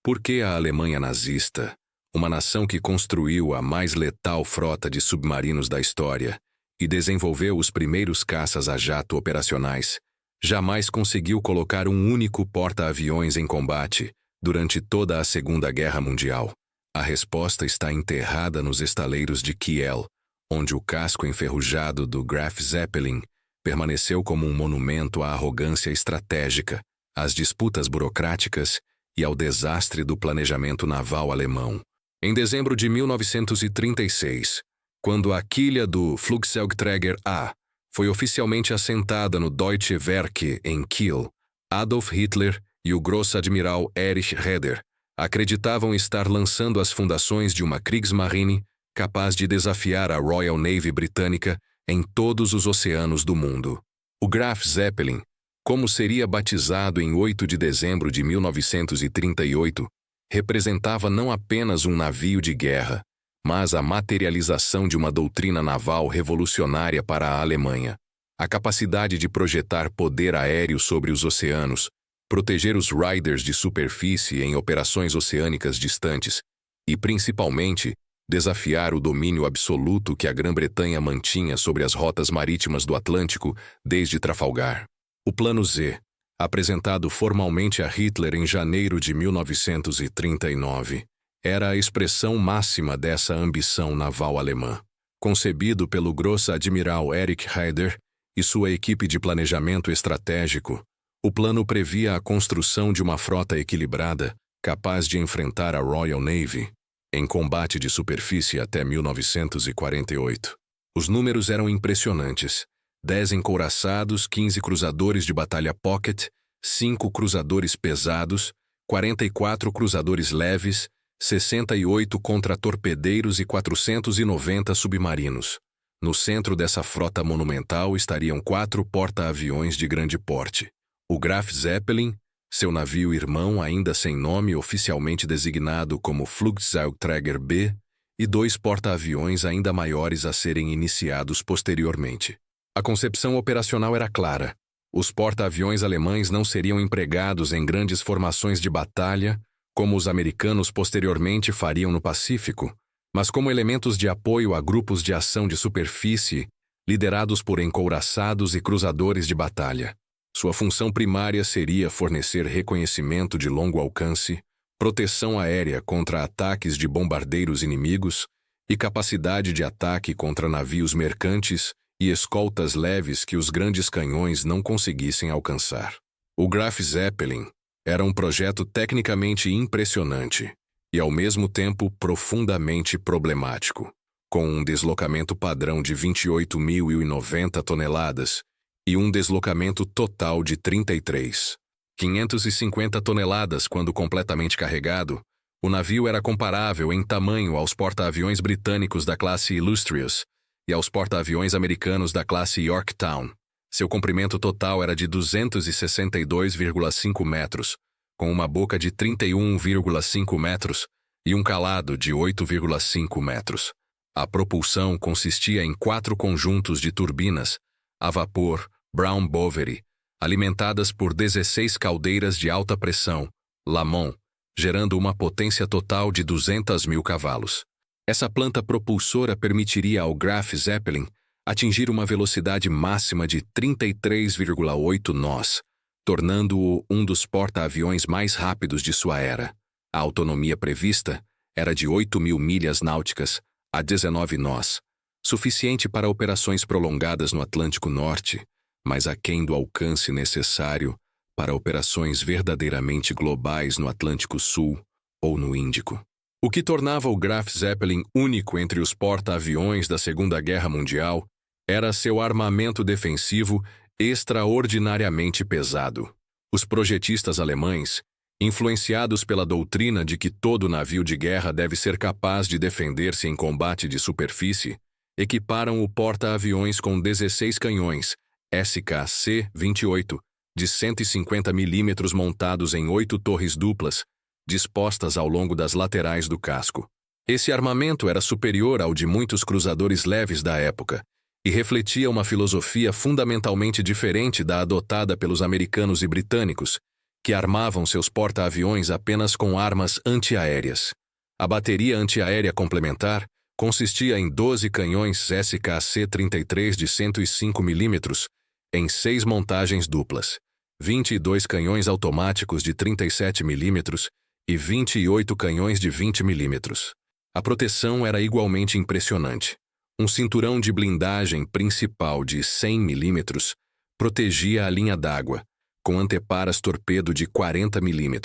Por que a Alemanha nazista, uma nação que construiu a mais letal frota de submarinos da história e desenvolveu os primeiros caças a jato operacionais, jamais conseguiu colocar um único porta-aviões em combate durante toda a Segunda Guerra Mundial? A resposta está enterrada nos estaleiros de Kiel, onde o casco enferrujado do Graf Zeppelin permaneceu como um monumento à arrogância estratégica, às disputas burocráticas e ao desastre do planejamento naval alemão. Em dezembro de 1936, quando a quilha do Flugzeugträger A foi oficialmente assentada no Deutsche Werk em Kiel, Adolf Hitler e o Grossadmiral Erich Raeder acreditavam estar lançando as fundações de uma Kriegsmarine capaz de desafiar a Royal Navy britânica em todos os oceanos do mundo. O Graf Zeppelin, como seria batizado em 8 de dezembro de 1938, representava não apenas um navio de guerra, mas a materialização de uma doutrina naval revolucionária para a Alemanha. A capacidade de projetar poder aéreo sobre os oceanos, proteger os riders de superfície em operações oceânicas distantes e, principalmente, desafiar o domínio absoluto que a Grã-Bretanha mantinha sobre as rotas marítimas do Atlântico desde Trafalgar. O Plano Z, apresentado formalmente a Hitler em janeiro de 1939, era a expressão máxima dessa ambição naval alemã. Concebido pelo Grossadmiral Erich Raeder e sua equipe de planejamento estratégico, o plano previa a construção de uma frota equilibrada, capaz de enfrentar a Royal Navy em combate de superfície até 1948. Os números eram impressionantes: 10 encouraçados, 15 cruzadores de batalha pocket, 5 cruzadores pesados, 44 cruzadores leves, 68 contratorpedeiros e 490 submarinos. No centro dessa frota monumental estariam 4 porta-aviões de grande porte: o Graf Zeppelin, seu navio irmão ainda sem nome oficialmente designado como Flugzeugträger B, e 2 porta-aviões ainda maiores a serem iniciados posteriormente. A concepção operacional era clara. Os porta-aviões alemães não seriam empregados em grandes formações de batalha, como os americanos posteriormente fariam no Pacífico, mas como elementos de apoio a grupos de ação de superfície, liderados por encouraçados e cruzadores de batalha. Sua função primária seria fornecer reconhecimento de longo alcance, proteção aérea contra ataques de bombardeiros inimigos e capacidade de ataque contra navios mercantes e escoltas leves que os grandes canhões não conseguissem alcançar. O Graf Zeppelin era um projeto tecnicamente impressionante e, ao mesmo tempo, profundamente problemático. Com um deslocamento padrão de 28.090 toneladas e um deslocamento total de 550 toneladas quando completamente carregado, o navio era comparável em tamanho aos porta-aviões britânicos da classe Illustrious e aos porta-aviões americanos da classe Yorktown. Seu comprimento total era de 262,5 metros, com uma boca de 31,5 metros e um calado de 8,5 metros. A propulsão consistia em 4 conjuntos de turbinas a vapor Brown Boveri, alimentadas por 16 caldeiras de alta pressão, Lamont, gerando uma potência total de 200.000 cavalos. Essa planta propulsora permitiria ao Graf Zeppelin atingir uma velocidade máxima de 33,8 nós, tornando-o um dos porta-aviões mais rápidos de sua era. A autonomia prevista era de 8.000 milhas náuticas a 19 nós, suficiente para operações prolongadas no Atlântico Norte, mas aquém do alcance necessário para operações verdadeiramente globais no Atlântico Sul ou no Índico. O que tornava o Graf Zeppelin único entre os porta-aviões da Segunda Guerra Mundial era seu armamento defensivo extraordinariamente pesado. Os projetistas alemães, influenciados pela doutrina de que todo navio de guerra deve ser capaz de defender-se em combate de superfície, equiparam o porta-aviões com 16 canhões SKC-28 de 150 mm montados em 8 torres duplas, dispostas ao longo das laterais do casco. Esse armamento era superior ao de muitos cruzadores leves da época e refletia uma filosofia fundamentalmente diferente da adotada pelos americanos e britânicos, que armavam seus porta-aviões apenas com armas antiaéreas. A bateria antiaérea complementar consistia em 12 canhões SKC-33 de 105 mm em 6 montagens duplas, 22 canhões automáticos de 37 mm e 28 canhões de 20 mm. A proteção era igualmente impressionante. Um cinturão de blindagem principal de 100 mm protegia a linha d'água, com anteparas torpedo de 40 mm.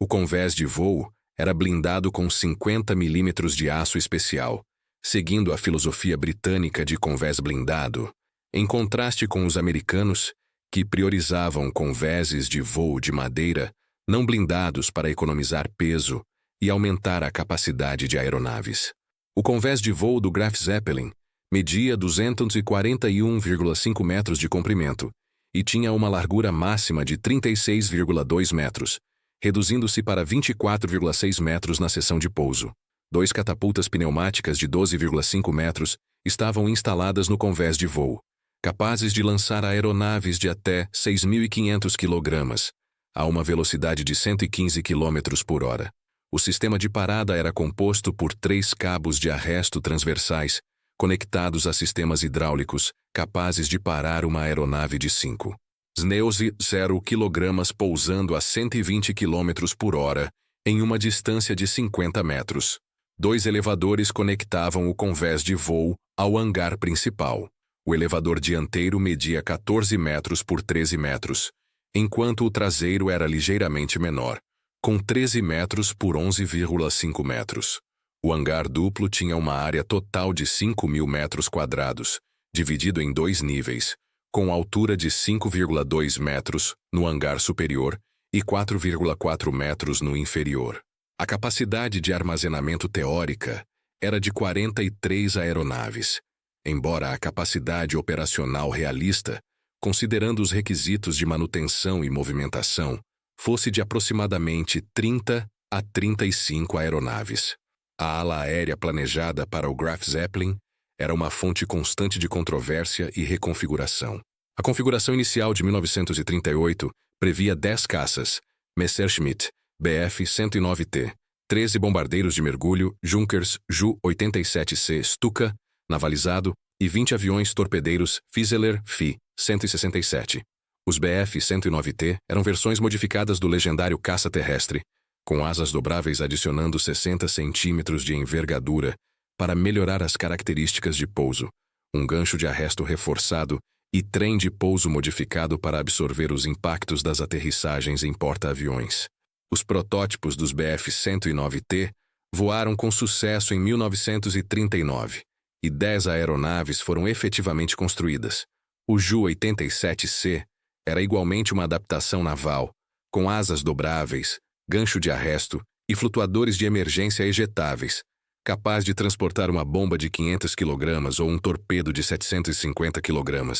O convés de voo era blindado com 50 mm de aço especial, seguindo a filosofia britânica de convés blindado, em contraste com os americanos, que priorizavam convéses de voo de madeira não blindados para economizar peso e aumentar a capacidade de aeronaves. O convés de voo do Graf Zeppelin media 241,5 metros de comprimento e tinha uma largura máxima de 36,2 metros, reduzindo-se para 24,6 metros na seção de pouso. 2 catapultas pneumáticas de 12,5 metros estavam instaladas no convés de voo, capazes de lançar aeronaves de até 6.500 kg, a uma velocidade de 115 km por hora. O sistema de parada era composto por 3 cabos de arresto transversais, conectados a sistemas hidráulicos, capazes de parar uma aeronave de 5. 0 kg pousando a 120 km por hora, em uma distância de 50 metros. 2 elevadores conectavam o convés de voo ao hangar principal. O elevador dianteiro media 14 metros por 13 metros, enquanto o traseiro era ligeiramente menor, com 13 metros por 11,5 metros. O hangar duplo tinha uma área total de 5.000 metros quadrados, dividido em 2 níveis, com altura de 5,2 metros no hangar superior e 4,4 metros no inferior. A capacidade de armazenamento teórica era de 43 aeronaves, embora a capacidade operacional realista, considerando os requisitos de manutenção e movimentação, fosse de aproximadamente 30 a 35 aeronaves. A ala aérea planejada para o Graf Zeppelin era uma fonte constante de controvérsia e reconfiguração. A configuração inicial de 1938 previa 10 caças Messerschmitt Bf-109T, 13 bombardeiros de mergulho Junkers Ju-87C Stuka, navalizado, e 20 aviões torpedeiros Fieseler Fi-167. Os Bf-109T eram versões modificadas do legendário caça terrestre, com asas dobráveis adicionando 60 centímetros de envergadura para melhorar as características de pouso, um gancho de arresto reforçado e trem de pouso modificado para absorver os impactos das aterrissagens em porta-aviões. Os protótipos dos Bf-109T voaram com sucesso em 1939 e 10 aeronaves foram efetivamente construídas. O Ju-87C era igualmente uma adaptação naval, com asas dobráveis, gancho de arresto e flutuadores de emergência ejetáveis, capaz de transportar uma bomba de 500 kg ou um torpedo de 750 kg.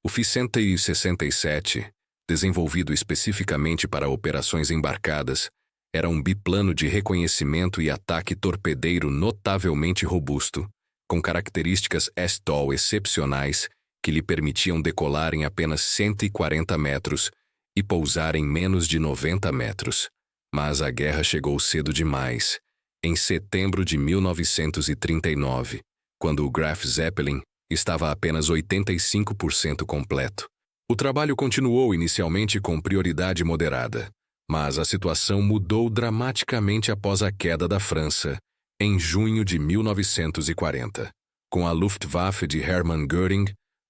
O Fi-167, desenvolvido especificamente para operações embarcadas, era um biplano de reconhecimento e ataque torpedeiro notavelmente robusto, com características STOL excepcionais que lhe permitiam decolar em apenas 140 metros e pousar em menos de 90 metros. Mas a guerra chegou cedo demais, em setembro de 1939, quando o Graf Zeppelin estava apenas 85% completo. O trabalho continuou inicialmente com prioridade moderada, mas a situação mudou dramaticamente após a queda da França, em junho de 1940, com a Luftwaffe de Hermann Göring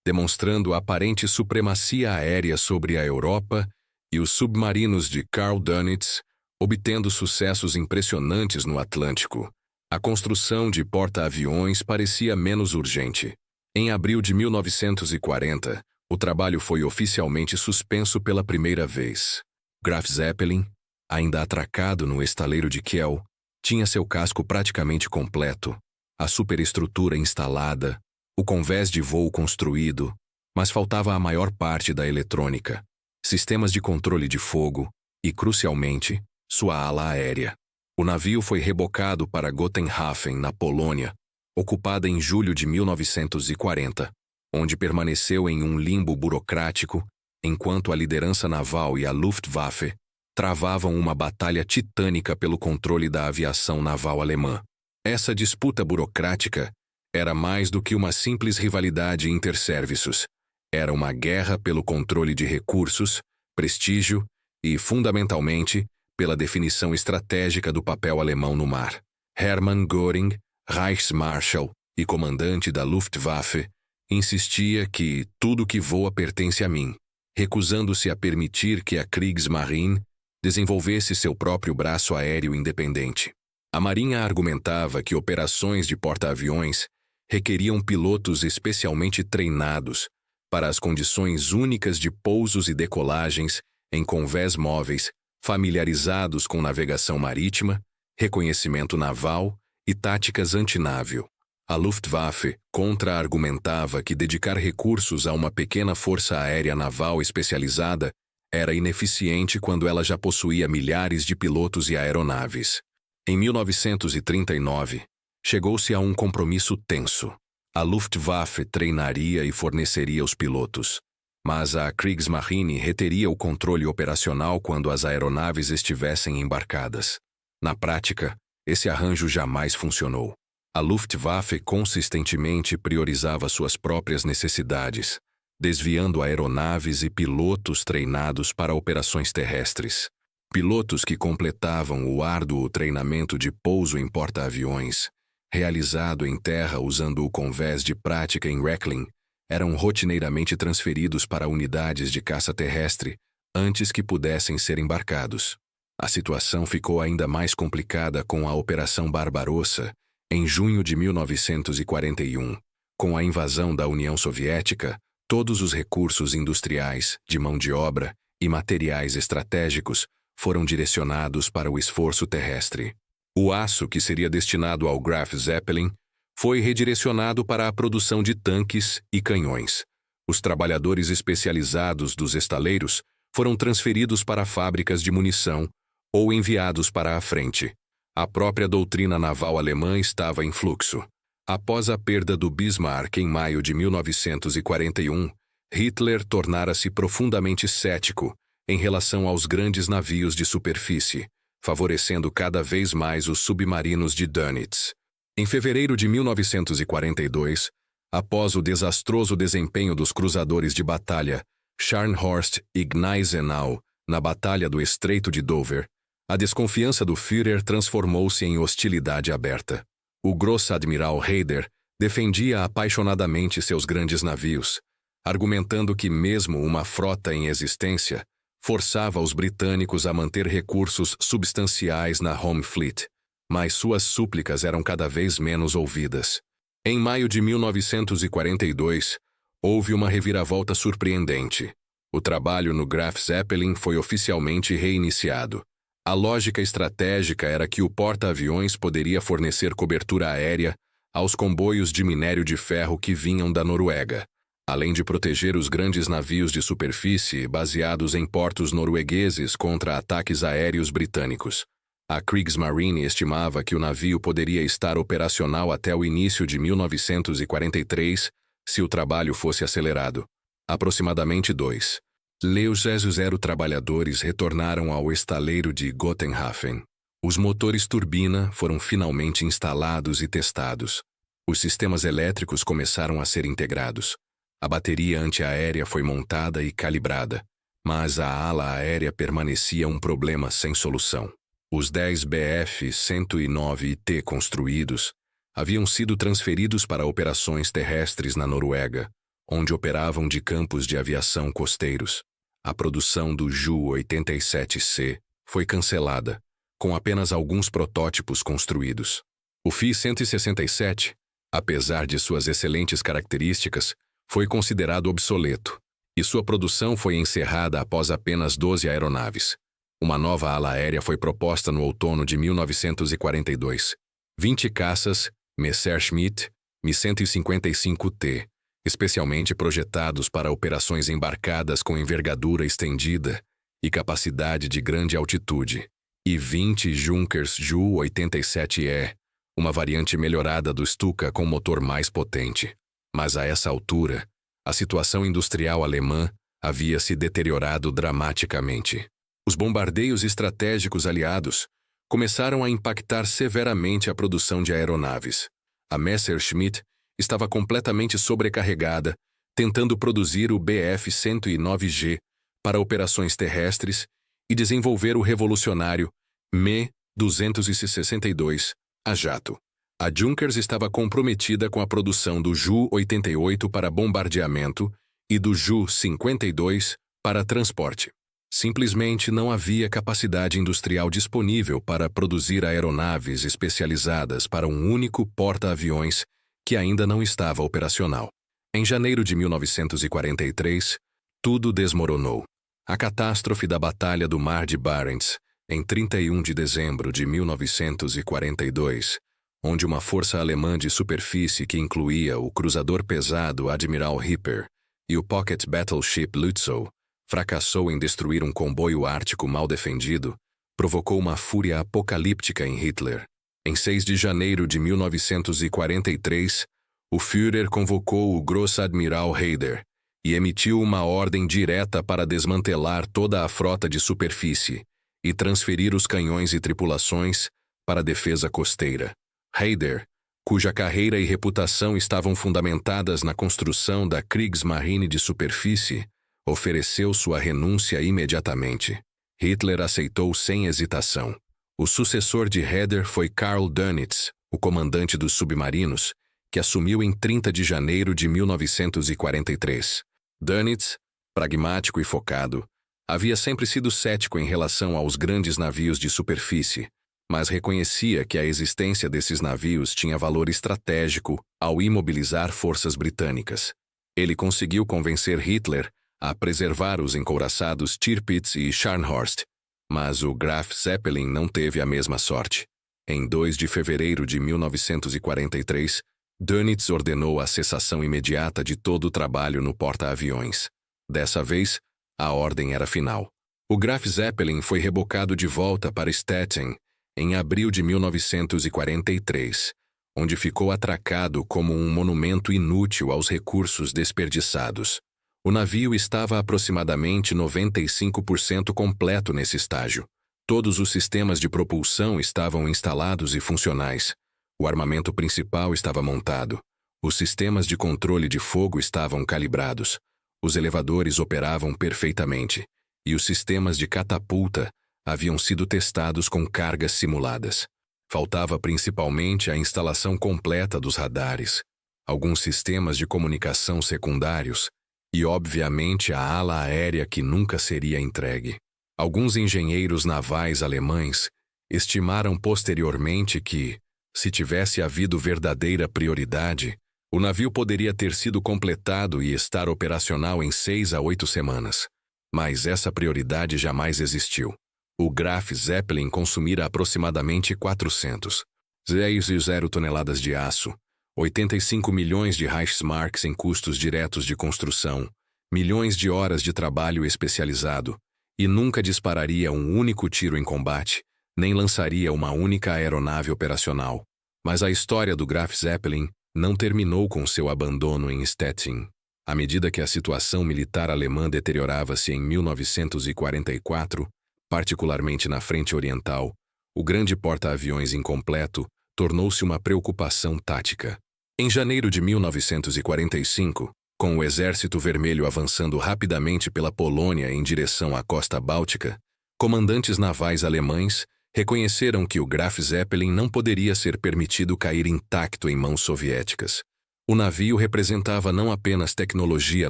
demonstrando a aparente supremacia aérea sobre a Europa e os submarinos de Karl Dönitz obtendo sucessos impressionantes no Atlântico. A construção de porta-aviões parecia menos urgente. Em abril de 1940, o trabalho foi oficialmente suspenso pela primeira vez. Graf Zeppelin, ainda atracado no estaleiro de Kiel, tinha seu casco praticamente completo, a superestrutura instalada, o convés de voo construído, mas faltava a maior parte da eletrônica, sistemas de controle de fogo e, crucialmente, sua ala aérea. O navio foi rebocado para Gotenhafen, na Polônia, ocupada em julho de 1940, onde permaneceu em um limbo burocrático enquanto a liderança naval e a Luftwaffe travavam uma batalha titânica pelo controle da aviação naval alemã. Essa disputa burocrática era mais do que uma simples rivalidade interserviços. Era uma guerra pelo controle de recursos, prestígio e, fundamentalmente, pela definição estratégica do papel alemão no mar. Hermann Göring, Reichsmarschall e comandante da Luftwaffe, insistia que tudo que voa pertence a mim, recusando-se a permitir que a Kriegsmarine desenvolvesse seu próprio braço aéreo independente. A Marinha argumentava que operações de porta-aviões requeriam pilotos especialmente treinados para as condições únicas de pousos e decolagens em convés móveis, familiarizados com navegação marítima, reconhecimento naval e táticas antinável. A Luftwaffe contra-argumentava que dedicar recursos a uma pequena força aérea naval especializada era ineficiente quando ela já possuía milhares de pilotos e aeronaves. Em 1939, chegou-se a um compromisso tenso. A Luftwaffe treinaria e forneceria os pilotos, mas a Kriegsmarine reteria o controle operacional quando as aeronaves estivessem embarcadas. Na prática, esse arranjo jamais funcionou. A Luftwaffe consistentemente priorizava suas próprias necessidades, desviando aeronaves e pilotos treinados para operações terrestres. Pilotos que completavam o árduo treinamento de pouso em porta-aviões, realizado em terra usando o convés de prática em Rechlin, eram rotineiramente transferidos para unidades de caça terrestre antes que pudessem ser embarcados. A situação ficou ainda mais complicada com a Operação Barbarossa, em junho de 1941. Com a invasão da União Soviética, todos os recursos industriais, de mão de obra e materiais estratégicos foram direcionados para o esforço terrestre. O aço que seria destinado ao Graf Zeppelin foi redirecionado para a produção de tanques e canhões. Os trabalhadores especializados dos estaleiros foram transferidos para fábricas de munição ou enviados para a frente. A própria doutrina naval alemã estava em fluxo. Após a perda do Bismarck em maio de 1941, Hitler tornara-se profundamente cético em relação aos grandes navios de superfície, favorecendo cada vez mais os submarinos de Dönitz. Em fevereiro de 1942, após o desastroso desempenho dos cruzadores de batalha Scharnhorst e Gneisenau na Batalha do Estreito de Dover, a desconfiança do Führer transformou-se em hostilidade aberta. O Grossadmiral Raeder defendia apaixonadamente seus grandes navios, argumentando que mesmo uma frota em existência forçava os britânicos a manter recursos substanciais na Home Fleet, mas suas súplicas eram cada vez menos ouvidas. Em maio de 1942, houve uma reviravolta surpreendente. O trabalho no Graf Zeppelin foi oficialmente reiniciado. A lógica estratégica era que o porta-aviões poderia fornecer cobertura aérea aos comboios de minério de ferro que vinham da Noruega, além de proteger os grandes navios de superfície baseados em portos noruegueses contra ataques aéreos britânicos. A Kriegsmarine estimava que o navio poderia estar operacional até o início de 1943 se o trabalho fosse acelerado. Aproximadamente 2.000 trabalhadores retornaram ao estaleiro de Gotenhafen. Os motores turbina foram finalmente instalados e testados. Os sistemas elétricos começaram a ser integrados. A bateria antiaérea foi montada e calibrada, mas a ala aérea permanecia um problema sem solução. Os 10 Bf-109T construídos haviam sido transferidos para operações terrestres na Noruega, onde operavam de campos de aviação costeiros. A produção do Ju-87C foi cancelada, com apenas alguns protótipos construídos. O Fi-167, apesar de suas excelentes características, foi considerado obsoleto, e sua produção foi encerrada após apenas 12 aeronaves. Uma nova ala aérea foi proposta no outono de 1942. 20 caças Messerschmitt Mi-155T, especialmente projetados para operações embarcadas com envergadura estendida e capacidade de grande altitude, e 20 Junkers Ju-87E, uma variante melhorada do Stuka com motor mais potente. Mas a essa altura, a situação industrial alemã havia se deteriorado dramaticamente. Os bombardeios estratégicos aliados começaram a impactar severamente a produção de aeronaves. A Messerschmitt estava completamente sobrecarregada, tentando produzir o Bf-109G para operações terrestres e desenvolver o revolucionário Me-262 a jato. A Junkers estava comprometida com a produção do Ju-88 para bombardeamento e do Ju-52 para transporte. Simplesmente não havia capacidade industrial disponível para produzir aeronaves especializadas para um único porta-aviões que ainda não estava operacional. Em janeiro de 1943, tudo desmoronou. A catástrofe da Batalha do Mar de Barents, em 31 de dezembro de 1942, onde uma força alemã de superfície que incluía o cruzador pesado Admiral Ripper e o Pocket Battleship Lützow fracassou em destruir um comboio ártico mal defendido, provocou uma fúria apocalíptica em Hitler. Em 6 de janeiro de 1943, o Führer convocou o Großadmiral Raeder e emitiu uma ordem direta para desmantelar toda a frota de superfície e transferir os canhões e tripulações para a defesa costeira. Raeder, cuja carreira e reputação estavam fundamentadas na construção da Kriegsmarine de superfície, ofereceu sua renúncia imediatamente. Hitler aceitou sem hesitação. O sucessor de Raeder foi Karl Dönitz, o comandante dos submarinos, que assumiu em 30 de janeiro de 1943. Dönitz, pragmático e focado, havia sempre sido cético em relação aos grandes navios de superfície, mas reconhecia que a existência desses navios tinha valor estratégico ao imobilizar forças britânicas. Ele conseguiu convencer Hitler a preservar os encouraçados Tirpitz e Scharnhorst, mas o Graf Zeppelin não teve a mesma sorte. Em 2 de fevereiro de 1943, Dönitz ordenou a cessação imediata de todo o trabalho no porta-aviões. Dessa vez, a ordem era final. O Graf Zeppelin foi rebocado de volta para Stettin em abril de 1943, onde ficou atracado como um monumento inútil aos recursos desperdiçados. O navio estava aproximadamente 95% completo nesse estágio. Todos os sistemas de propulsão estavam instalados e funcionais. O armamento principal estava montado. Os sistemas de controle de fogo estavam calibrados. Os elevadores operavam perfeitamente. E os sistemas de catapulta haviam sido testados com cargas simuladas. Faltava principalmente a instalação completa dos radares, alguns sistemas de comunicação secundários e, obviamente, a ala aérea que nunca seria entregue. Alguns engenheiros navais alemães estimaram posteriormente que, se tivesse havido verdadeira prioridade, o navio poderia ter sido completado e estar operacional em 6 a 8 semanas. Mas essa prioridade jamais existiu. O Graf Zeppelin consumira aproximadamente 400,0 toneladas de aço, 85 milhões de Reichsmarks em custos diretos de construção, milhões de horas de trabalho especializado, e nunca dispararia um único tiro em combate, nem lançaria uma única aeronave operacional. Mas a história do Graf Zeppelin não terminou com seu abandono em Stettin. À medida que a situação militar alemã deteriorava-se em 1944, particularmente na frente oriental, o grande porta-aviões incompleto tornou-se uma preocupação tática. Em janeiro de 1945, com o Exército Vermelho avançando rapidamente pela Polônia em direção à costa báltica, comandantes navais alemães reconheceram que o Graf Zeppelin não poderia ser permitido cair intacto em mãos soviéticas. O navio representava não apenas tecnologia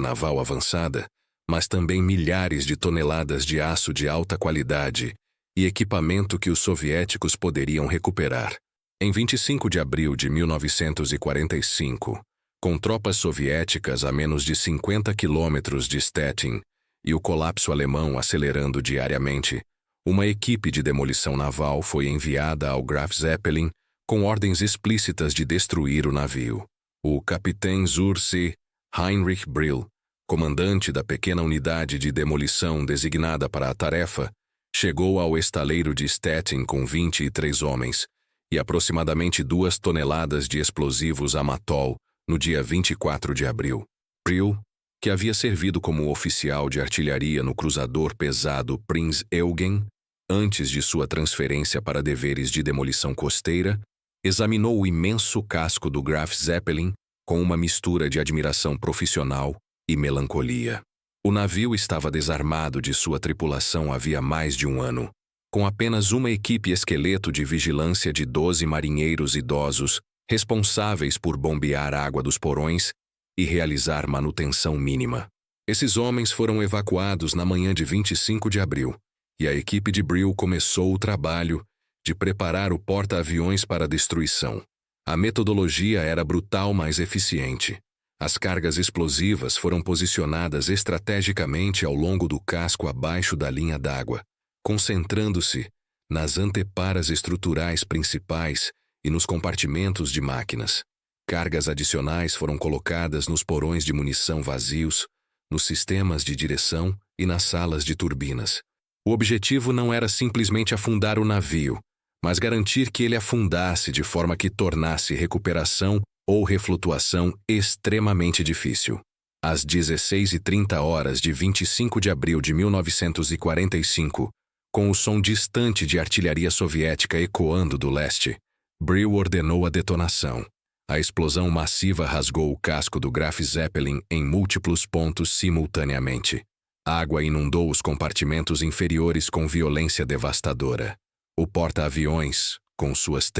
naval avançada, mas também milhares de toneladas de aço de alta qualidade e equipamento que os soviéticos poderiam recuperar. Em 25 de abril de 1945, com tropas soviéticas a menos de 50 quilômetros de Stettin e o colapso alemão acelerando diariamente, uma equipe de demolição naval foi enviada ao Graf Zeppelin com ordens explícitas de destruir o navio. O capitão zur See Heinrich Brill, comandante da pequena unidade de demolição designada para a tarefa, chegou ao estaleiro de Stettin com 23 homens e aproximadamente 2 toneladas de explosivos Amatol no dia 24 de abril. Brill, que havia servido como oficial de artilharia no cruzador pesado Prinz Eugen, antes de sua transferência para deveres de demolição costeira, examinou o imenso casco do Graf Zeppelin com uma mistura de admiração profissional e melancolia. O navio estava desarmado de sua tripulação havia mais de um ano, com apenas uma equipe esqueleto de vigilância de 12 marinheiros idosos responsáveis por bombear a água dos porões e realizar manutenção mínima. Esses homens foram evacuados na manhã de 25 de abril, e a equipe de Brill começou o trabalho de preparar o porta-aviões para a destruição. A metodologia era brutal, mas eficiente. As cargas explosivas foram posicionadas estrategicamente ao longo do casco abaixo da linha d'água, concentrando-se nas anteparas estruturais principais e nos compartimentos de máquinas. Cargas adicionais foram colocadas nos porões de munição vazios, nos sistemas de direção e nas salas de turbinas. O objetivo não era simplesmente afundar o navio, mas garantir que ele afundasse de forma que tornasse recuperação ou reflutuação extremamente difícil. Às 16h30 de 25 de abril de 1945, com o som distante de artilharia soviética ecoando do leste, Brill ordenou a detonação. A explosão massiva rasgou o casco do Graf Zeppelin em múltiplos pontos simultaneamente. Água inundou os compartimentos inferiores com violência devastadora. O porta-aviões, com suas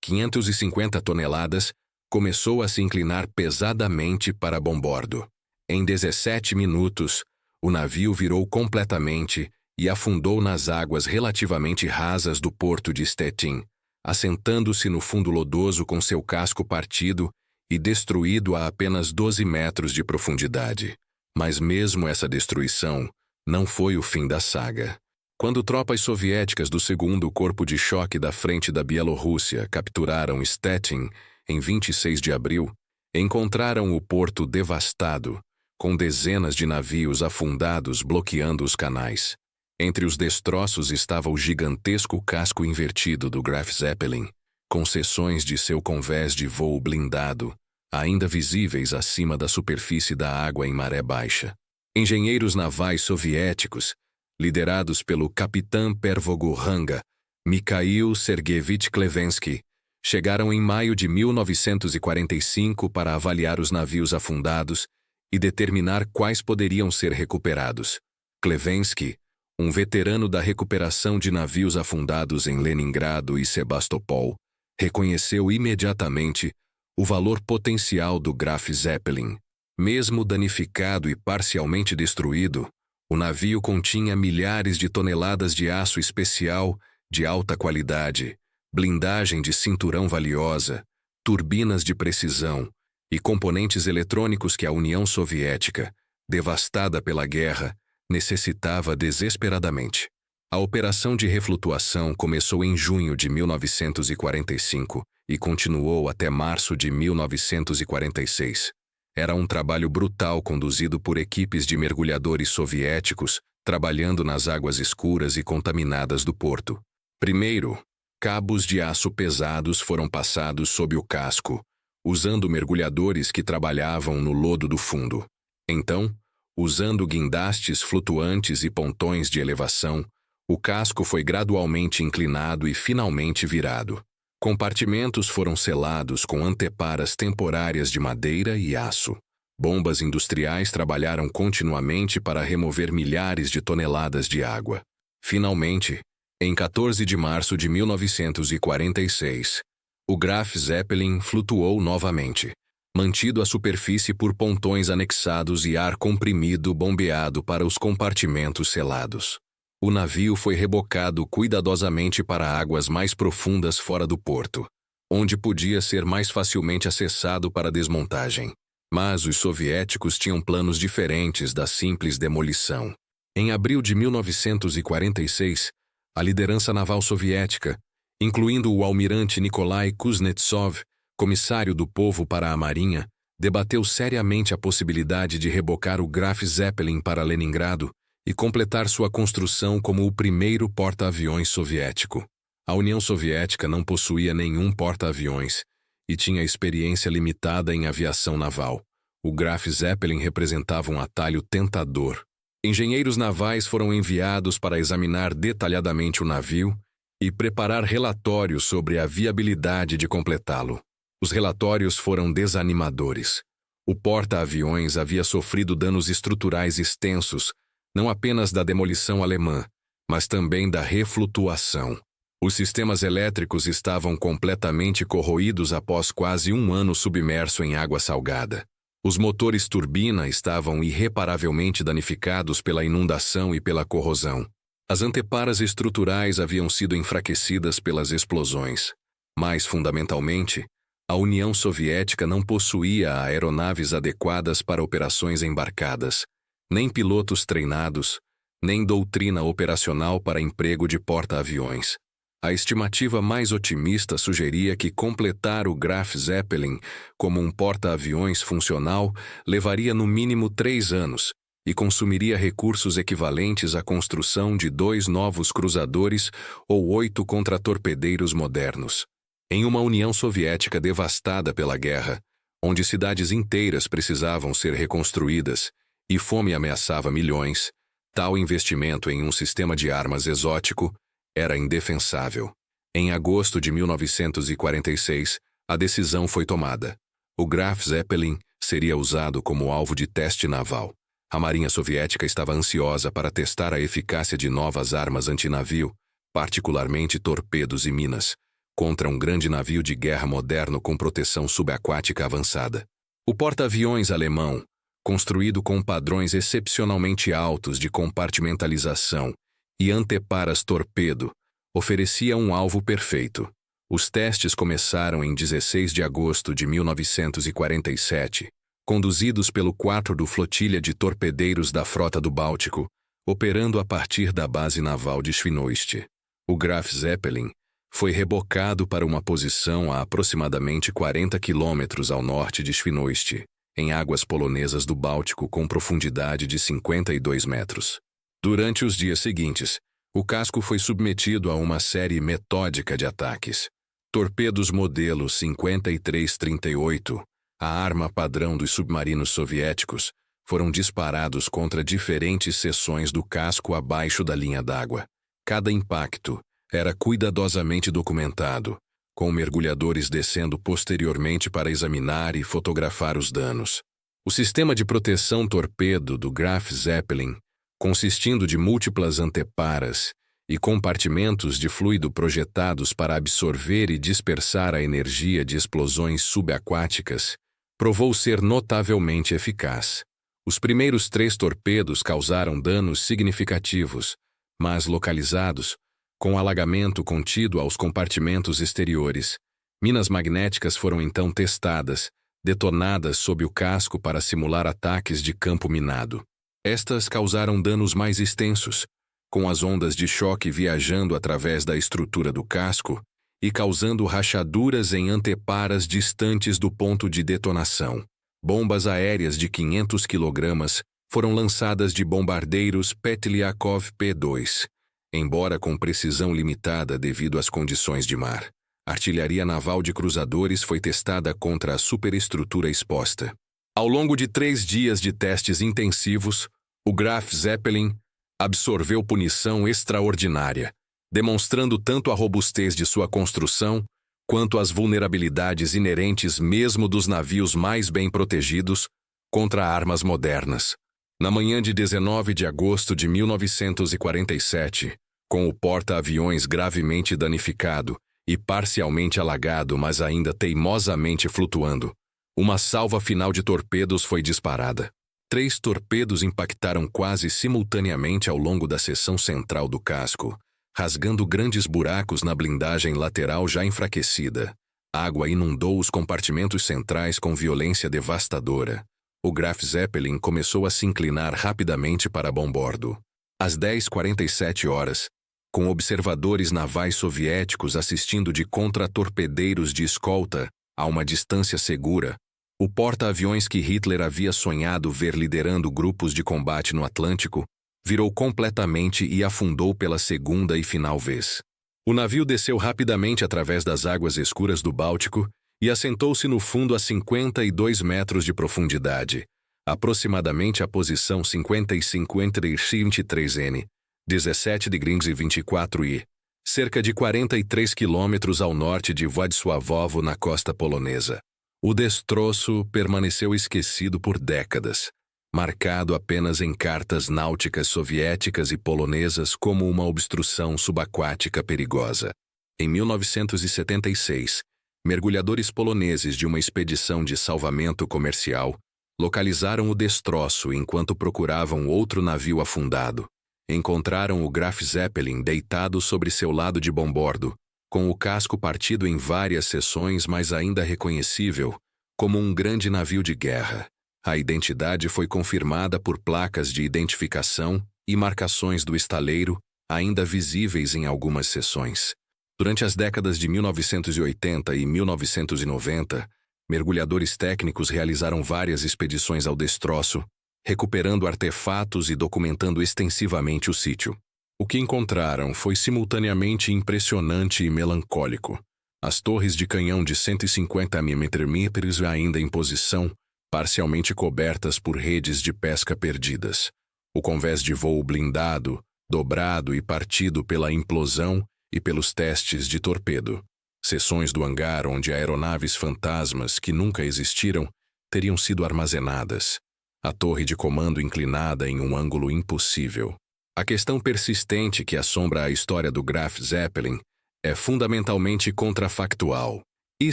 550 toneladas, começou a se inclinar pesadamente para bombordo. Em 17 minutos, o navio virou completamente e afundou nas águas relativamente rasas do porto de Stettin, assentando-se no fundo lodoso com seu casco partido e destruído a apenas 12 metros de profundidade. Mas mesmo essa destruição não foi o fim da saga. Quando tropas soviéticas do 2º Corpo de Choque da Frente da Bielorrússia capturaram Stettin em 26 de abril, encontraram o porto devastado, com dezenas de navios afundados bloqueando os canais. Entre os destroços estava o gigantesco casco invertido do Graf Zeppelin, com seções de seu convés de voo blindado, ainda visíveis acima da superfície da água em maré baixa. Engenheiros navais soviéticos, liderados pelo capitão Pervogorhanga Mikhail Sergeyevich Klevensky, chegaram em maio de 1945 para avaliar os navios afundados e determinar quais poderiam ser recuperados. Klevensky, um veterano da recuperação de navios afundados em Leningrado e Sebastopol, reconheceu imediatamente o valor potencial do Graf Zeppelin. Mesmo danificado e parcialmente destruído, o navio continha milhares de toneladas de aço especial de alta qualidade, blindagem de cinturão valiosa, turbinas de precisão e componentes eletrônicos que a União Soviética, devastada pela guerra, necessitava desesperadamente. A operação de reflutuação começou em junho de 1945 e continuou até março de 1946. Era um trabalho brutal conduzido por equipes de mergulhadores soviéticos, trabalhando nas águas escuras e contaminadas do porto. Primeiro, cabos de aço pesados foram passados sob o casco, usando mergulhadores que trabalhavam no lodo do fundo. Então, usando guindastes flutuantes e pontões de elevação, o casco foi gradualmente inclinado e finalmente virado. Compartimentos foram selados com anteparas temporárias de madeira e aço. Bombas industriais trabalharam continuamente para remover milhares de toneladas de água. Finalmente, em 14 de março de 1946, o Graf Zeppelin flutuou novamente, mantido à superfície por pontões anexados e ar comprimido bombeado para os compartimentos selados. O navio foi rebocado cuidadosamente para águas mais profundas fora do porto, onde podia ser mais facilmente acessado para desmontagem. Mas os soviéticos tinham planos diferentes da simples demolição. Em abril de 1946, a liderança naval soviética, incluindo o almirante Nikolai Kuznetsov, comissário do povo para a Marinha, debateu seriamente a possibilidade de rebocar o Graf Zeppelin para Leningrado e completar sua construção como o primeiro porta-aviões soviético. A União Soviética não possuía nenhum porta-aviões e tinha experiência limitada em aviação naval, O Graf Zeppelin representava um atalho tentador. Engenheiros navais foram enviados para examinar detalhadamente o navio e preparar relatórios sobre a viabilidade de completá-lo. Os relatórios foram desanimadores. O porta-aviões havia sofrido danos estruturais extensos, não apenas da demolição alemã, mas também da reflutuação. Os sistemas elétricos estavam completamente corroídos após quase um ano submerso em água salgada. Os motores turbina estavam irreparavelmente danificados pela inundação e pela corrosão. As anteparas estruturais haviam sido enfraquecidas pelas explosões. Mais fundamentalmente, a União Soviética não possuía aeronaves adequadas para operações embarcadas, nem pilotos treinados, nem doutrina operacional para emprego de porta-aviões. A estimativa mais otimista sugeria que completar o Graf Zeppelin como um porta-aviões funcional levaria no mínimo 3 anos e consumiria recursos equivalentes à construção de 2 novos cruzadores ou 8 contratorpedeiros modernos. Em uma União Soviética devastada pela guerra, onde cidades inteiras precisavam ser reconstruídas e fome ameaçava milhões, tal investimento em um sistema de armas exótico era indefensável. Em agosto de 1946, a decisão foi tomada. O Graf Zeppelin seria usado como alvo de teste naval. A Marinha Soviética estava ansiosa para testar a eficácia de novas armas antinavio, particularmente torpedos e minas, contra um grande navio de guerra moderno com proteção subaquática avançada. O porta-aviões alemão, construído com padrões excepcionalmente altos de compartimentalização e anteparas torpedo, oferecia um alvo perfeito. Os testes começaram em 16 de agosto de 1947, conduzidos pelo 4º do Flotilha de Torpedeiros da Frota do Báltico, operando a partir da base naval de Świnoujście. O Graf Zeppelin foi rebocado para uma posição a aproximadamente 40 quilômetros ao norte de Świnoujście, em águas polonesas do Báltico com profundidade de 52 metros. Durante os dias seguintes, o casco foi submetido a uma série metódica de ataques. Torpedos modelo 5338, a arma padrão dos submarinos soviéticos, foram disparados contra diferentes seções do casco abaixo da linha d'água. Cada impacto era cuidadosamente documentado, com mergulhadores descendo posteriormente para examinar e fotografar os danos. O sistema de proteção torpedo do Graf Zeppelin, consistindo de múltiplas anteparas e compartimentos de fluido projetados para absorver e dispersar a energia de explosões subaquáticas, provou ser notavelmente eficaz. Os primeiros 3 torpedos causaram danos significativos, mas localizados, com alagamento contido aos compartimentos exteriores. Minas magnéticas foram então testadas, detonadas sob o casco para simular ataques de campo minado. Estas causaram danos mais extensos, com as ondas de choque viajando através da estrutura do casco e causando rachaduras em anteparas distantes do ponto de detonação. Bombas aéreas de 500 kg foram lançadas de bombardeiros Petliakov P-2, embora com precisão limitada devido às condições de mar. A artilharia naval de cruzadores foi testada contra a superestrutura exposta. Ao longo de 3 dias de testes intensivos, o Graf Zeppelin absorveu punição extraordinária, demonstrando tanto a robustez de sua construção quanto as vulnerabilidades inerentes mesmo dos navios mais bem protegidos contra armas modernas. Na manhã de 19 de agosto de 1947, com o porta-aviões gravemente danificado e parcialmente alagado, mas ainda teimosamente flutuando, uma salva final de torpedos foi disparada. 3 torpedos impactaram quase simultaneamente ao longo da seção central do casco, rasgando grandes buracos na blindagem lateral já enfraquecida. Água inundou os compartimentos centrais com violência devastadora. O Graf Zeppelin começou a se inclinar rapidamente para bombordo. Às 10h47, com observadores navais soviéticos assistindo de contratorpedeiros de escolta a uma distância segura, o porta-aviões que Hitler havia sonhado ver liderando grupos de combate no Atlântico virou completamente e afundou pela segunda e final vez. O navio desceu rapidamente através das águas escuras do Báltico e assentou-se no fundo a 52 metros de profundidade, aproximadamente a posição 55 entre 23 N, 17 degrees e 24 I, cerca de 43 quilômetros ao norte de Władysławowo, na costa polonesa. O destroço permaneceu esquecido por décadas, marcado apenas em cartas náuticas soviéticas e polonesas como uma obstrução subaquática perigosa. Em 1976, mergulhadores poloneses de uma expedição de salvamento comercial localizaram o destroço enquanto procuravam outro navio afundado. Encontraram o Graf Zeppelin deitado sobre seu lado de bombordo, com o casco partido em várias seções, mas ainda reconhecível como um grande navio de guerra. A identidade foi confirmada por placas de identificação e marcações do estaleiro, ainda visíveis em algumas seções. Durante as décadas de 1980 e 1990, mergulhadores técnicos realizaram várias expedições ao destroço, recuperando artefatos e documentando extensivamente o sítio. O que encontraram foi simultaneamente impressionante e melancólico. As torres de canhão de 150 mm ainda em posição, parcialmente cobertas por redes de pesca perdidas. O convés de voo blindado, dobrado e partido pela implosão e pelos testes de torpedo. Seções do hangar onde aeronaves fantasmas que nunca existiram teriam sido armazenadas. A torre de comando inclinada em um ângulo impossível. A questão persistente que assombra a história do Graf Zeppelin é fundamentalmente contrafactual. E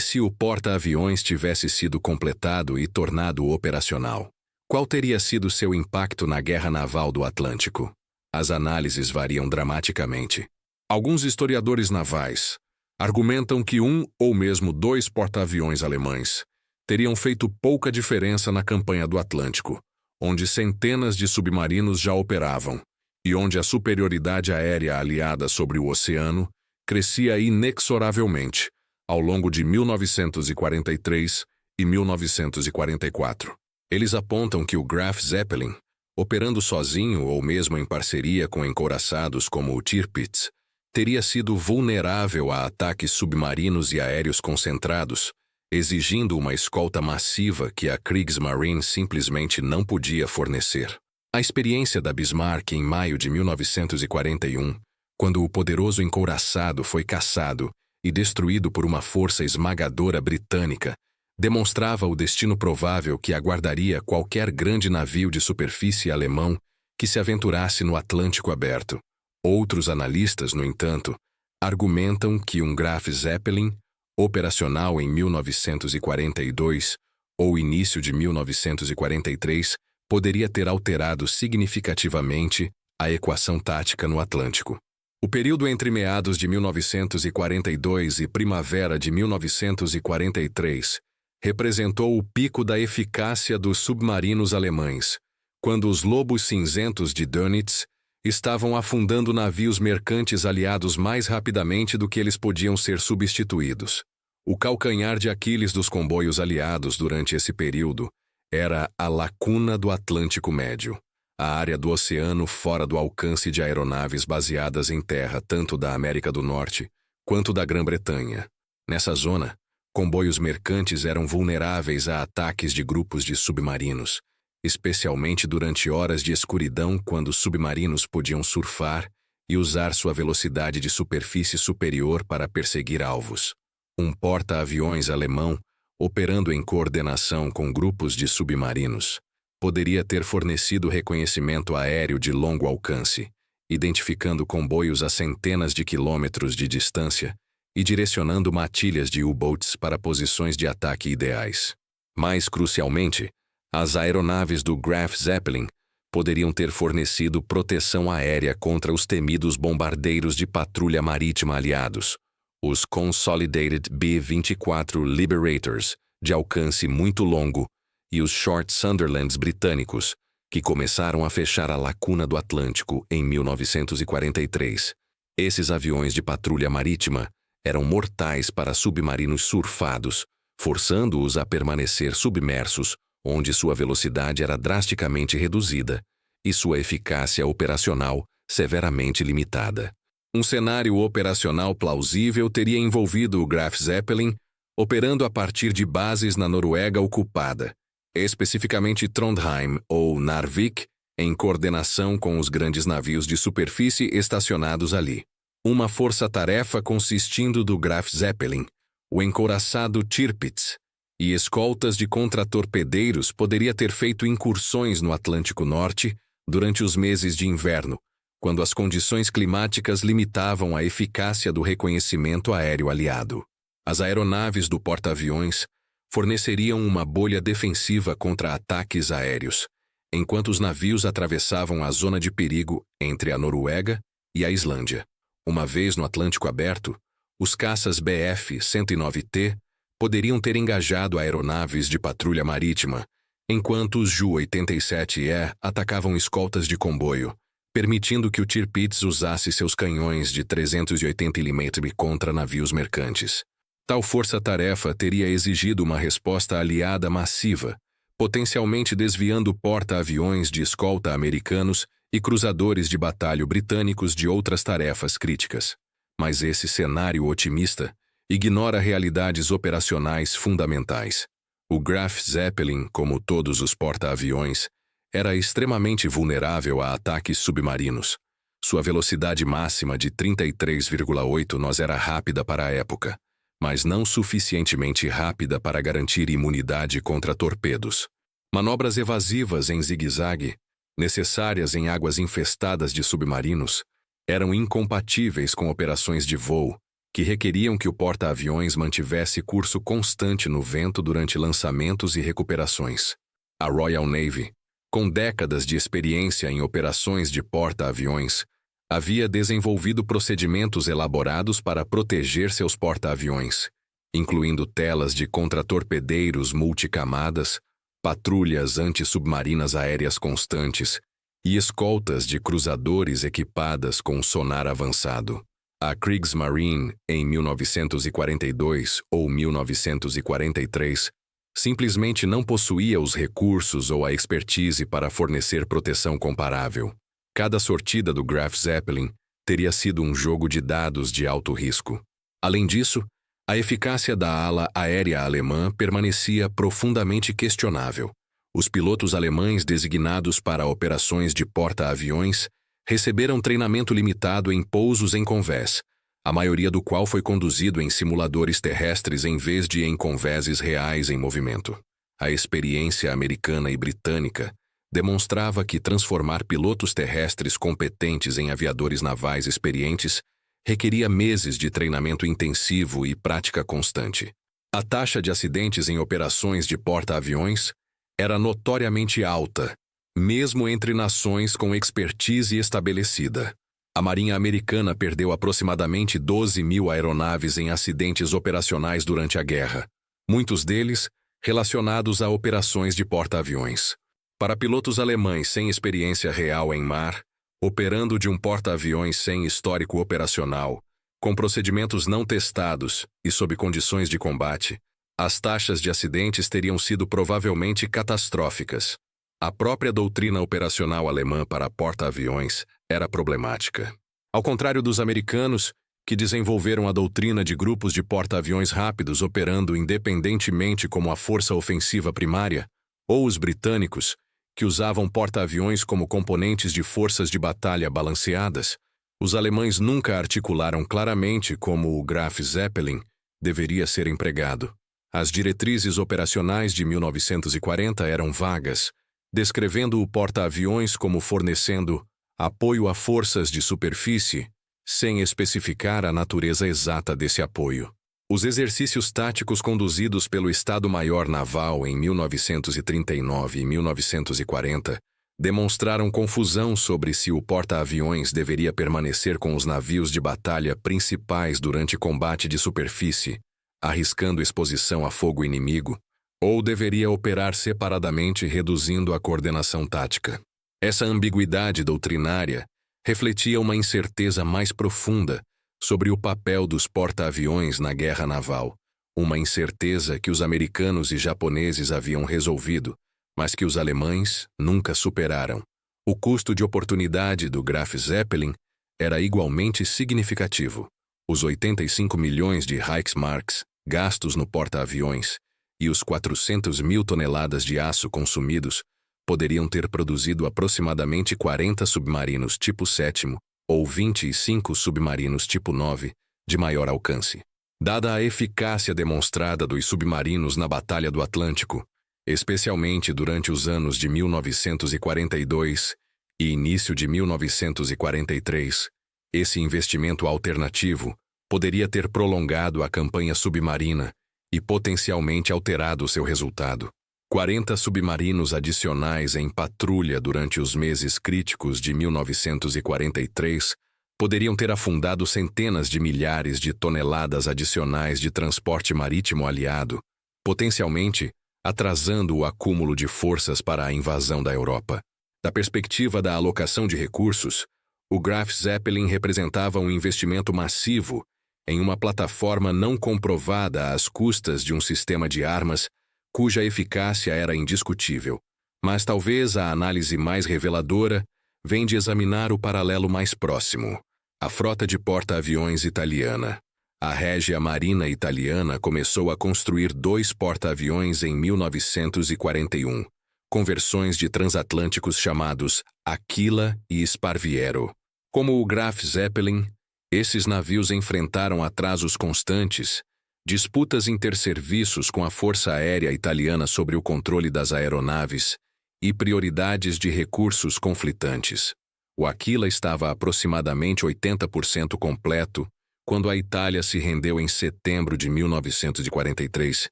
se o porta-aviões tivesse sido completado e tornado operacional? Qual teria sido seu impacto na guerra naval do Atlântico? As análises variam dramaticamente. Alguns historiadores navais argumentam que um ou mesmo dois porta-aviões alemães teriam feito pouca diferença na campanha do Atlântico, onde centenas de submarinos já operavam, e onde a superioridade aérea aliada sobre o oceano crescia inexoravelmente ao longo de 1943 e 1944. Eles apontam que o Graf Zeppelin, operando sozinho ou mesmo em parceria com encouraçados como o Tirpitz, teria sido vulnerável a ataques submarinos e aéreos concentrados, exigindo uma escolta massiva que a Kriegsmarine simplesmente não podia fornecer. A experiência da Bismarck em maio de 1941, quando o poderoso encouraçado foi caçado e destruído por uma força esmagadora britânica, demonstrava o destino provável que aguardaria qualquer grande navio de superfície alemão que se aventurasse no Atlântico aberto. Outros analistas, no entanto, argumentam que um Graf Zeppelin, operacional em 1942 ou início de 1943, poderia ter alterado significativamente a equação tática no Atlântico. O período entre meados de 1942 e primavera de 1943 representou o pico da eficácia dos submarinos alemães, quando os lobos cinzentos de Dönitz estavam afundando navios mercantes aliados mais rapidamente do que eles podiam ser substituídos. O calcanhar de Aquiles dos comboios aliados durante esse período era a lacuna do Atlântico Médio, a área do oceano fora do alcance de aeronaves baseadas em terra tanto da América do Norte quanto da Grã-Bretanha. Nessa zona, comboios mercantes eram vulneráveis a ataques de grupos de submarinos, especialmente durante horas de escuridão, quando os submarinos podiam surfar e usar sua velocidade de superfície superior para perseguir alvos. Um porta-aviões alemão, operando em coordenação com grupos de submarinos, poderia ter fornecido reconhecimento aéreo de longo alcance, identificando comboios a centenas de quilômetros de distância e direcionando matilhas de U-boats para posições de ataque ideais. Mais crucialmente, as aeronaves do Graf Zeppelin poderiam ter fornecido proteção aérea contra os temidos bombardeiros de patrulha marítima aliados, os Consolidated B-24 Liberators, de alcance muito longo, e os Short Sunderlands britânicos, que começaram a fechar a lacuna do Atlântico em 1943. Esses aviões de patrulha marítima eram mortais para submarinos surfados, forçando-os a permanecer submersos, onde sua velocidade era drasticamente reduzida e sua eficácia operacional severamente limitada. Um cenário operacional plausível teria envolvido o Graf Zeppelin operando a partir de bases na Noruega ocupada, especificamente Trondheim ou Narvik, em coordenação com os grandes navios de superfície estacionados ali. Uma força-tarefa consistindo do Graf Zeppelin, o encouraçado Tirpitz, e escoltas de contratorpedeiros poderia ter feito incursões no Atlântico Norte durante os meses de inverno, quando as condições climáticas limitavam a eficácia do reconhecimento aéreo aliado. As aeronaves do porta-aviões forneceriam uma bolha defensiva contra ataques aéreos, enquanto os navios atravessavam a zona de perigo entre a Noruega e a Islândia. Uma vez no Atlântico aberto, os caças Bf-109T poderiam ter engajado aeronaves de patrulha marítima, enquanto os Ju-87E atacavam escoltas de comboio, permitindo que o Tirpitz usasse seus canhões de 380 mm contra navios mercantes. Tal força-tarefa teria exigido uma resposta aliada massiva, potencialmente desviando porta-aviões de escolta americanos e cruzadores de batalha britânicos de outras tarefas críticas. Mas esse cenário otimista ignora realidades operacionais fundamentais. O Graf Zeppelin, como todos os porta-aviões, era extremamente vulnerável a ataques submarinos. Sua velocidade máxima de 33,8 nós era rápida para a época, mas não suficientemente rápida para garantir imunidade contra torpedos. Manobras evasivas em zigue-zague, necessárias em águas infestadas de submarinos, eram incompatíveis com operações de voo, que requeriam que o porta-aviões mantivesse curso constante no vento durante lançamentos e recuperações. A Royal Navy, com décadas de experiência em operações de porta-aviões, havia desenvolvido procedimentos elaborados para proteger seus porta-aviões, incluindo telas de contratorpedeiros multicamadas, patrulhas antissubmarinas aéreas constantes e escoltas de cruzadores equipadas com sonar avançado. A Kriegsmarine, em 1942 ou 1943, simplesmente não possuía os recursos ou a expertise para fornecer proteção comparável. Cada sortida do Graf Zeppelin teria sido um jogo de dados de alto risco. Além disso, a eficácia da ala aérea alemã permanecia profundamente questionável. Os pilotos alemães designados para operações de porta-aviões receberam treinamento limitado em pousos em convés, a maioria do qual foi conduzido em simuladores terrestres em vez de em convéses reais em movimento. A experiência americana e britânica demonstrava que transformar pilotos terrestres competentes em aviadores navais experientes requeria meses de treinamento intensivo e prática constante. A taxa de acidentes em operações de porta-aviões era notoriamente alta, mesmo entre nações com expertise estabelecida. A Marinha Americana perdeu aproximadamente 12.000 aeronaves em acidentes operacionais durante a guerra, muitos deles relacionados a operações de porta-aviões. Para pilotos alemães sem experiência real em mar, operando de um porta-aviões sem histórico operacional, com procedimentos não testados e sob condições de combate, as taxas de acidentes teriam sido provavelmente catastróficas. A própria doutrina operacional alemã para porta-aviões era problemática. Ao contrário dos americanos, que desenvolveram a doutrina de grupos de porta-aviões rápidos operando independentemente como a força ofensiva primária, ou os britânicos, que usavam porta-aviões como componentes de forças de batalha balanceadas, os alemães nunca articularam claramente como o Graf Zeppelin deveria ser empregado. As diretrizes operacionais de 1940 eram vagas, descrevendo o porta-aviões como fornecendo apoio a forças de superfície, sem especificar a natureza exata desse apoio. Os exercícios táticos conduzidos pelo Estado-Maior Naval em 1939 e 1940 demonstraram confusão sobre se o porta-aviões deveria permanecer com os navios de batalha principais durante combate de superfície, arriscando exposição a fogo inimigo, ou deveria operar separadamente reduzindo a coordenação tática. Essa ambiguidade doutrinária refletia uma incerteza mais profunda sobre o papel dos porta-aviões na guerra naval, uma incerteza que os americanos e japoneses haviam resolvido, mas que os alemães nunca superaram. O custo de oportunidade do Graf Zeppelin era igualmente significativo. Os 85 milhões de Reichsmarks gastos no porta-aviões e os 400 mil toneladas de aço consumidos poderiam ter produzido aproximadamente 40 submarinos tipo 7º ou 25 submarinos tipo 9 de maior alcance. Dada a eficácia demonstrada dos submarinos na Batalha do Atlântico, especialmente durante os anos de 1942 e início de 1943, esse investimento alternativo poderia ter prolongado a campanha submarina e potencialmente alterado seu resultado. 40 submarinos adicionais em patrulha durante os meses críticos de 1943 poderiam ter afundado centenas de milhares de toneladas adicionais de transporte marítimo aliado, potencialmente atrasando o acúmulo de forças para a invasão da Europa. Da perspectiva da alocação de recursos, o Graf Zeppelin representava um investimento massivo em uma plataforma não comprovada às custas de um sistema de armas cuja eficácia era indiscutível. Mas talvez a análise mais reveladora vem de examinar o paralelo mais próximo: a frota de porta-aviões italiana. A Regia Marina italiana começou a construir 2 porta-aviões em 1941, com versões de transatlânticos chamados Aquila e Sparviero. Como o Graf Zeppelin, esses navios enfrentaram atrasos constantes, disputas interserviços com a Força Aérea Italiana sobre o controle das aeronaves e prioridades de recursos conflitantes. O Aquila estava aproximadamente 80% completo quando a Itália se rendeu em setembro de 1943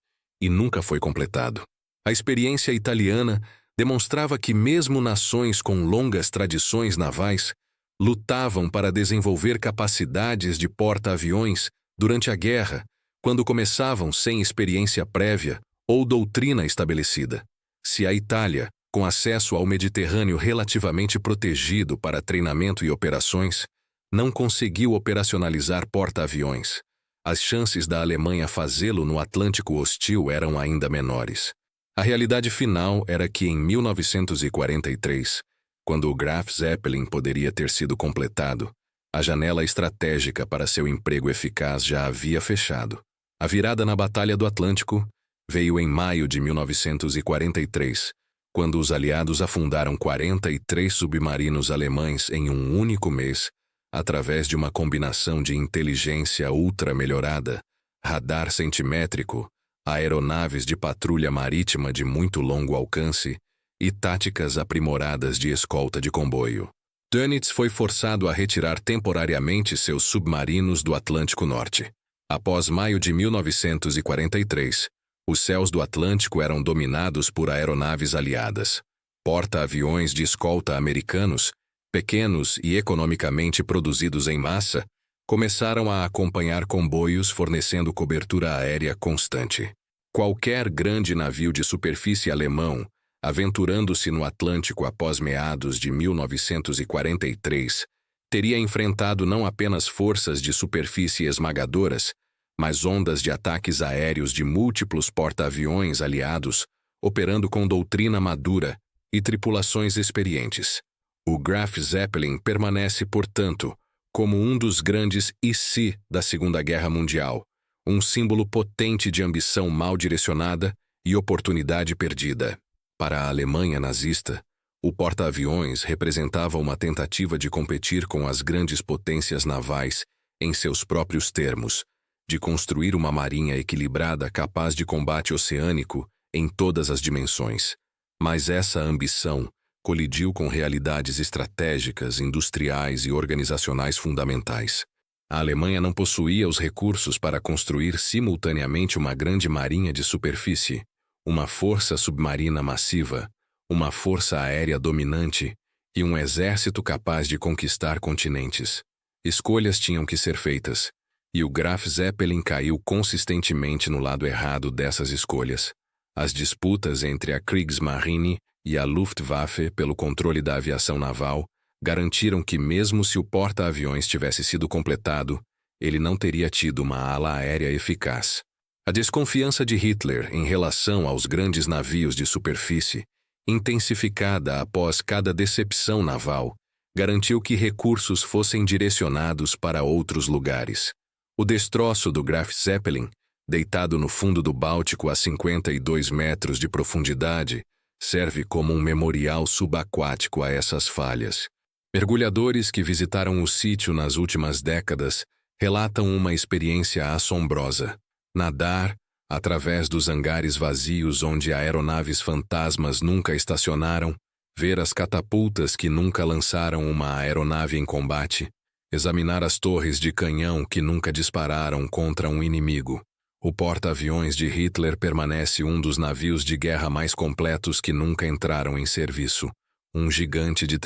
e nunca foi completado. A experiência italiana demonstrava que mesmo nações com longas tradições navais lutavam para desenvolver capacidades de porta-aviões durante a guerra, quando começavam sem experiência prévia ou doutrina estabelecida. Se a Itália, com acesso ao Mediterrâneo relativamente protegido para treinamento e operações, não conseguiu operacionalizar porta-aviões, as chances da Alemanha fazê-lo no Atlântico hostil eram ainda menores. A realidade final era que em 1943, quando o Graf Zeppelin poderia ter sido completado, a janela estratégica para seu emprego eficaz já havia fechado. A virada na Batalha do Atlântico veio em maio de 1943, quando os aliados afundaram 43 submarinos alemães em um único mês, através de uma combinação de inteligência ultra-melhorada, radar centimétrico, aeronaves de patrulha marítima de muito longo alcance e táticas aprimoradas de escolta de comboio. Dönitz foi forçado a retirar temporariamente seus submarinos do Atlântico Norte. Após maio de 1943, os céus do Atlântico eram dominados por aeronaves aliadas. Porta-aviões de escolta americanos, pequenos e economicamente produzidos em massa, começaram a acompanhar comboios fornecendo cobertura aérea constante. Qualquer grande navio de superfície alemão, aventurando-se no Atlântico após meados de 1943, teria enfrentado não apenas forças de superfície esmagadoras, mas ondas de ataques aéreos de múltiplos porta-aviões aliados, operando com doutrina madura e tripulações experientes. O Graf Zeppelin permanece, portanto, como um dos grandes e-se da Segunda Guerra Mundial, um símbolo potente de ambição mal direcionada e oportunidade perdida. Para a Alemanha nazista, o porta-aviões representava uma tentativa de competir com as grandes potências navais em seus próprios termos, de construir uma marinha equilibrada capaz de combate oceânico em todas as dimensões. Mas essa ambição colidiu com realidades estratégicas, industriais e organizacionais fundamentais. A Alemanha não possuía os recursos para construir simultaneamente uma grande marinha de superfície, uma força submarina massiva, uma força aérea dominante e um exército capaz de conquistar continentes. Escolhas tinham que ser feitas, e o Graf Zeppelin caiu consistentemente no lado errado dessas escolhas. As disputas entre a Kriegsmarine e a Luftwaffe pelo controle da aviação naval garantiram que, mesmo se o porta-aviões tivesse sido completado, ele não teria tido uma ala aérea eficaz. A desconfiança de Hitler em relação aos grandes navios de superfície, intensificada após cada decepção naval, garantiu que recursos fossem direcionados para outros lugares. O destroço do Graf Zeppelin deitado no fundo do Báltico a 52 metros de profundidade, serve como um memorial subaquático a essas falhas. Mergulhadores que visitaram o sítio nas últimas décadas relatam uma experiência assombrosa. Nadar, através dos hangares vazios onde aeronaves fantasmas nunca estacionaram, ver as catapultas que nunca lançaram uma aeronave em combate, examinar as torres de canhão que nunca dispararam contra um inimigo. O porta-aviões de Hitler permanece um dos navios de guerra mais completos que nunca entraram em serviço. Um gigante de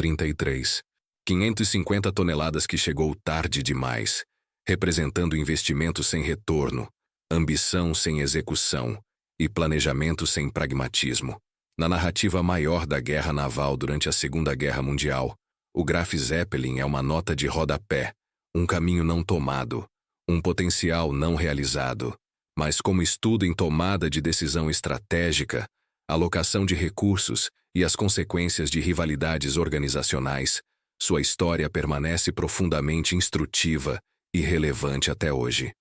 550 toneladas que chegou tarde demais, representando investimento sem retorno, ambição sem execução e planejamento sem pragmatismo. Na narrativa maior da guerra naval durante a Segunda Guerra Mundial, o Graf Zeppelin é uma nota de rodapé, um caminho não tomado, um potencial não realizado. Mas como estudo em tomada de decisão estratégica, alocação de recursos e as consequências de rivalidades organizacionais, sua história permanece profundamente instrutiva e relevante até hoje.